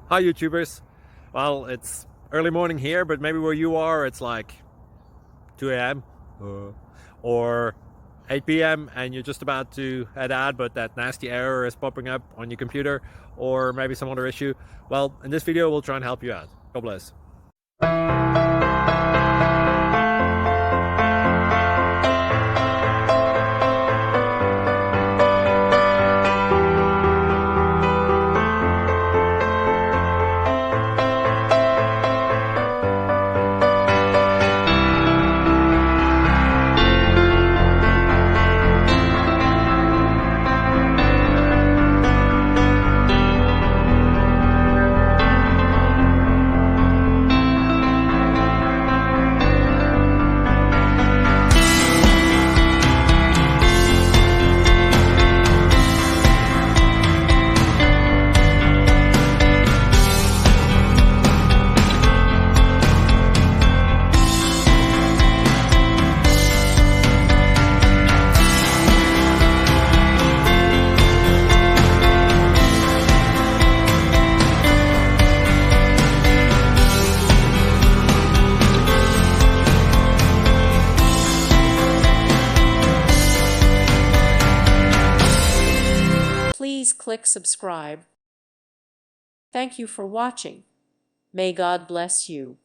Hi YouTubers. Well, it's early morning here, but maybe where you are it's like 2 a.m. or 8 p.m. and you're just about to head out, but that nasty error is popping up on your computer, or maybe some other issue. Well, in this video we'll try and help you out. God bless. Please click subscribe. Thank you for watching. May God bless you.